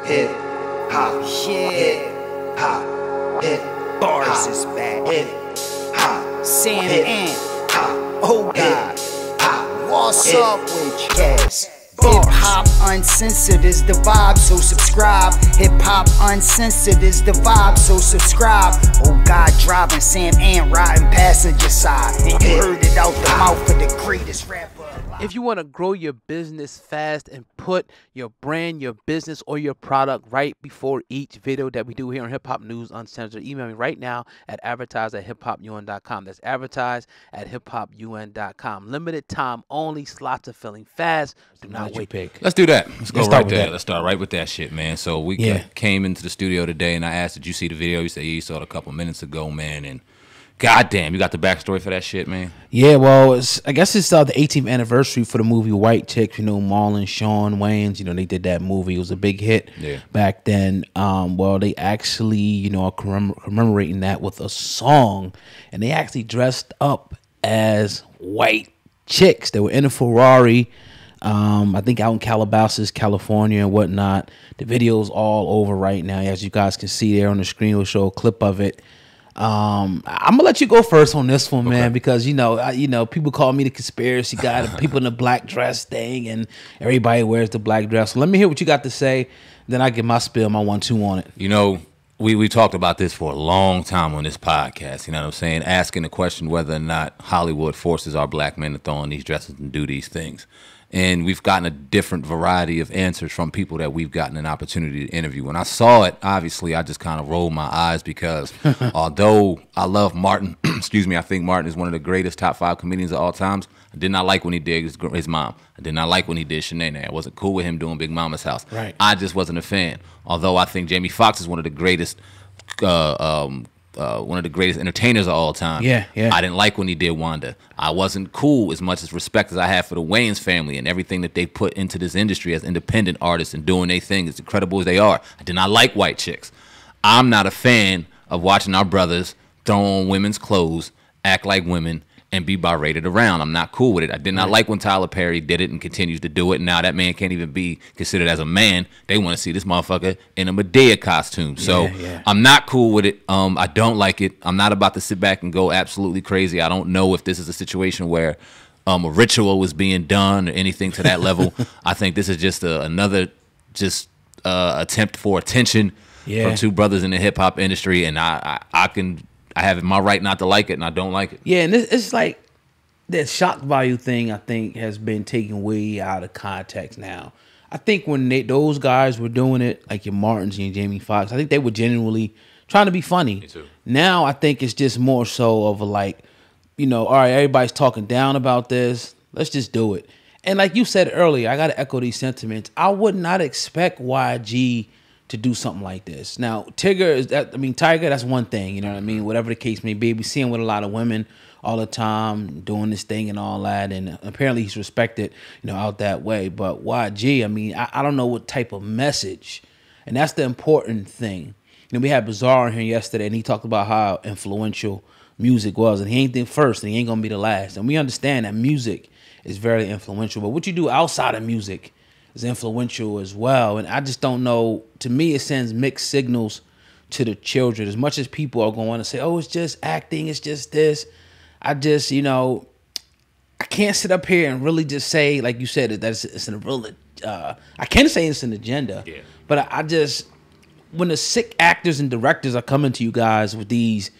hip hop, hip hop, hip Bars is back. hip hop, Sam hip Ant. hop, Oh God. hop. What's Hip up with you? Yes. Hip hop uncensored is the vibe, so subscribe. Hip hop uncensored is the vibe, so subscribe. Oh God, driving Sam Ant riding passenger side. And you heard it out the mouth of the greatest rapper alive. If you want to grow your business fast and put your brand, your business, or your product right before each video that we do here on Hip Hop News Uncensored, email me right now at advertise@hiphopun.com. That's advertise@hiphopun.com. Limited time only. Slots are filling fast. Do not wait. Let's do that. Let's go start right with there. that. Let's start right with that shit, man. So we Yeah. came into the studio today, and I asked, "Did you see the video?" You said, "Yeah, you saw it a couple minutes ago, man." And goddamn, you got the backstory for that shit, man. Yeah, well, I guess it's the 18th anniversary for the movie White Chicks. You know, Marlon, Shawn Wayans. You know, they did that movie. It was a big hit back then. Well, they actually, you know, are commemorating that with a song, and they actually dressed up as white chicks. They were in a Ferrari. I think out in Calabasas, California, and whatnot. The video's all over right now, as you guys can see there on the screen. We'll show a clip of it. I'm gonna let you go first on this one, man, because you know, people call me the conspiracy guy, the people in the black dress thing, and everybody wears the black dress. So let me hear what you got to say, then I get my spill, my 1-2 on it. You know, we talked about this for a long time on this podcast. You know what I'm saying? Asking the question whether or not Hollywood forces our black men to throw on these dresses and do these things. And we've gotten a different variety of answers from people that we've gotten an opportunity to interview. When I saw it, obviously, I just kind of rolled my eyes because although I love Martin, excuse me, I think Martin is one of the greatest top 5 comedians of all times. I did not like when he did his mom. I did not like when he did Shanae. I wasn't cool with him doing Big Mama's House. Right. I just wasn't a fan. Although I think Jamie Foxx is one of the greatest entertainers of all time. Yeah. I didn't like when he did Wanda. I wasn't cool as much as respect as I have for the Wayans family and everything that they put into this industry as independent artists and doing their thing as incredible as they are. I did not like White Chicks. I'm not a fan of watching our brothers throw on women's clothes, act like women, and be berated around. I'm not cool with it. I did not like when Tyler Perry did it and continues to do it. And now that man can't even be considered as a man. They want to see this motherfucker in a Medea costume. So I'm not cool with it. I don't like it. I'm not about to sit back and go absolutely crazy. I don't know if this is a situation where a ritual is being done or anything to that level. I think this is just another attempt for attention from two brothers in the hip hop industry. And I have my right not to like it, and I don't like it. Yeah, and it's like that shock value thing, I think, has been taken way out of context now. I think when those guys were doing it, like your Martins and your Jamie Foxx, I think they were genuinely trying to be funny. Me too. Now I think it's just more so of a like, you know, all right, everybody's talking down about this. Let's just do it. And like you said earlier, I got to echo these sentiments. I would not expect YG to do something like this. Now, Tiger, that's one thing, you know what I mean? Whatever the case may be, we see him with a lot of women all the time doing this thing and all that, and apparently he's respected, you know, out that way. But YG, I mean, I don't know what type of message, and that's the important thing. You know, we had Bizarre in here yesterday, and he talked about how influential music was, and he ain't the first, and he ain't gonna be the last. And we understand that music is very influential, but what you do outside of music is influential as well. And I just don't know. To me, it sends mixed signals to the children. As much as people are going to say, oh, it's just acting, it's just this. I just, you know, I can't sit up here and really just say, like you said, that it's a real, I can say it's an agenda. Yeah. But I just, when the sick actors and directors are coming to you guys with these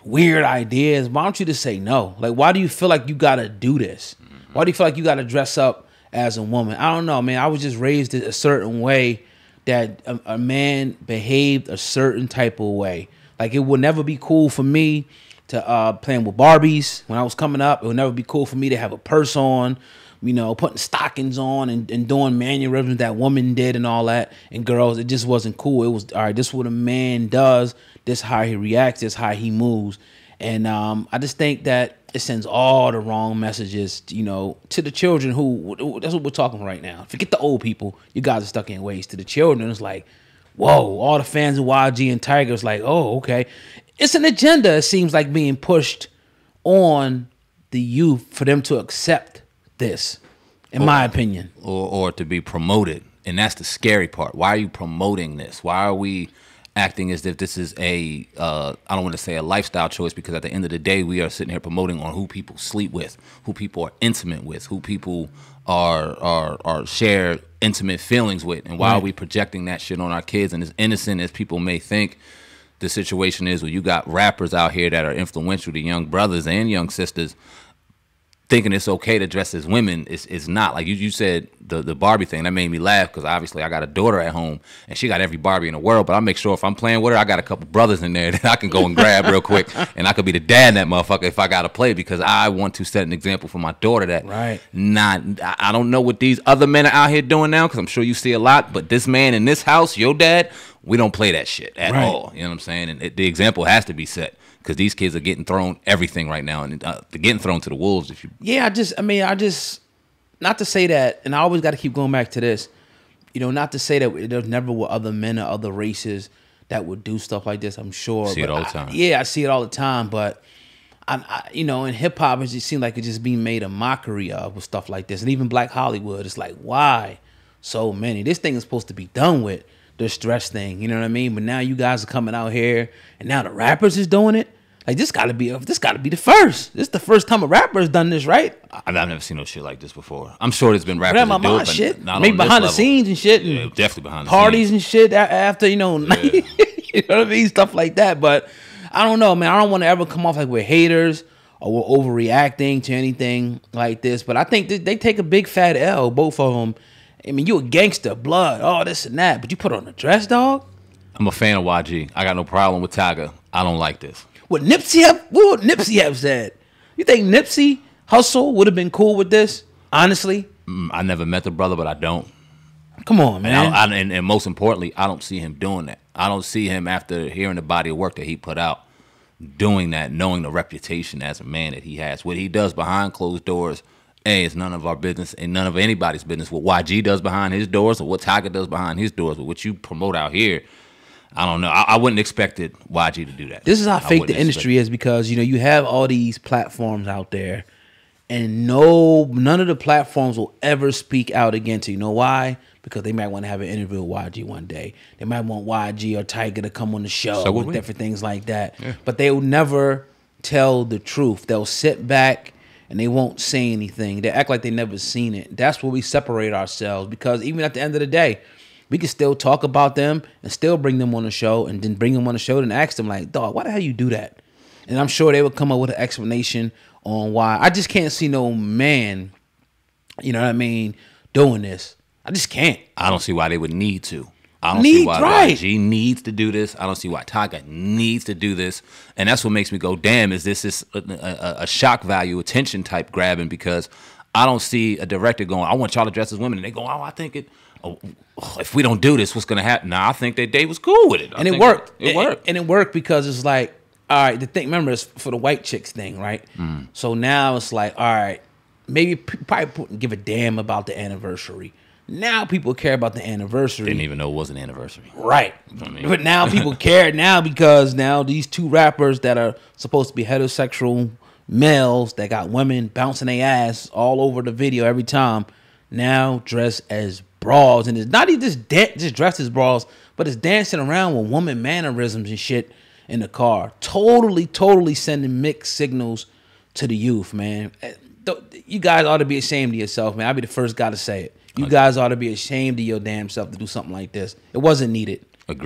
weird ideas, why don't you just say no? Like, why do you feel like you got to do this? Why do you feel like you got to dress up as a woman? I don't know, man. I was just raised a certain way, that a man behaved a certain type of way. Like, it would never be cool for me to playing with Barbies when I was coming up. It would never be cool for me to have a purse on, you know, putting stockings on and doing mannerisms that women did and all that. And girls, it just wasn't cool. It was, all right, this is what a man does. This is how he reacts. This is how he moves. And I just think that it sends all the wrong messages, you know, to the children who, that's what we're talking right now. Forget the old people. You guys are stuck in ways. To the children, it's like, whoa, all the fans of YG and Tiger is like, oh, okay. It's an agenda, it seems like, being pushed on the youth for them to accept this, in my opinion. Or to be promoted And that's the scary part. Why are you promoting this? Why are we acting as if this is I don't want to say a lifestyle choice, because at the end of the day, we are sitting here promoting on who people sleep with, who people are intimate with, who people are share intimate feelings with. And why are we projecting that shit on our kids? And as innocent as people may think the situation is, where you got rappers out here that are influential to young brothers and young sisters, thinking it's okay to dress as women, is not. Like you said, the Barbie thing, that made me laugh, because obviously I got a daughter at home and she got every Barbie in the world, but I make sure if I'm playing with her, I got a couple brothers in there that I can go and grab real quick, and I could be the dad in that motherfucker if I got to play, because I want to set an example for my daughter that I don't know what these other men are out here doing now, because I'm sure you see a lot, but this man in this house, your dad, we don't play that shit at all. You know what I'm saying? And the example has to be set, because these kids are getting thrown everything right now, and they're getting thrown to the wolves. I just, not to say that, and I always got to keep going back to this, not to say that there's never were other men or other races that would do stuff like this. I'm sure. See it all the time. I see it all the time, but in hip hop, it just seems like it's just being made a mockery of with stuff like this, and even Black Hollywood. It's like, why so many? This thing is supposed to be done with. The stress thing, you know what I mean? But now you guys are coming out here, and now the rappers is doing it. Like, this got to be the first. This is the first time a rapper has done this, right? I've never seen no shit like this before. I'm sure there's been rappers that do it, but shit. not Maybe on behind this the scenes and shit. Yeah, definitely behind the parties scenes. and shit after, you know what I mean? Stuff like that. But I don't know, man. I don't want to ever come off like we're haters or we're overreacting to anything like this. But I think they take a big fat L, both of them. I mean, you a gangster, blood, all this and that, but you put on a dress, dog? I'm a fan of YG. I got no problem with Tyga. I don't like this. What would Nipsey have said? You think Nipsey Hussle would have been cool with this? Honestly? I never met the brother, but I don't. Come on, man. And most importantly, I don't see him doing that. I don't see him, after hearing the body of work that he put out, doing that, knowing the reputation as a man that he has. What he does behind closed doors, it's none of our business and none of anybody's business. What YG does behind his doors or what Tyga does behind his doors, but what you promote out here, I don't know. I wouldn't expect YG to do that. This is how fake the industry is, because you have all these platforms out there, and none of the platforms will ever speak out against it. You know why? Because they might want to have an interview with YG one day. They might want YG or Tyga to come on the show with different things like that. Yeah. But they will never tell the truth. They'll sit back and they won't say anything. They act like they never seen it. That's where we separate ourselves, because even at the end of the day, we can still talk about them and still bring them on the show, and then bring them on the show and ask them like, dog, why the hell you do that? And I'm sure they would come up with an explanation on why. I just can't see no man, you know what I mean, doing this. I just can't. I don't see why they would need to. I don't see why YG needs to do this. I don't see why Tyga needs to do this. And that's what makes me go, damn, is this a shock value, attention type grabbing? Because I don't see a director going, I want y'all to dress as women. And they go, I think if we don't do this, what's going to happen? Nah, I think that they was cool with it. And it worked. It worked. And it worked because it's like, all right, the thing, remember, it's for the white chicks thing, right? So now it's like, all right, maybe probably wouldn't give a damn about the anniversary. Now people care about the anniversary. Didn't even know it was an anniversary. Right. But now people care now, because now these two rappers that are supposed to be heterosexual males that got women bouncing their ass all over the video every time, now dress as bras. And it's not even just dressed as bras, but it's dancing around with woman mannerisms and shit in the car. Totally sending mixed signals to the youth, man. You guys ought to be ashamed of yourself, man. I'll be the first guy to say it. You guys ought to be ashamed of your damn self to do something like this. It wasn't needed. Agreed.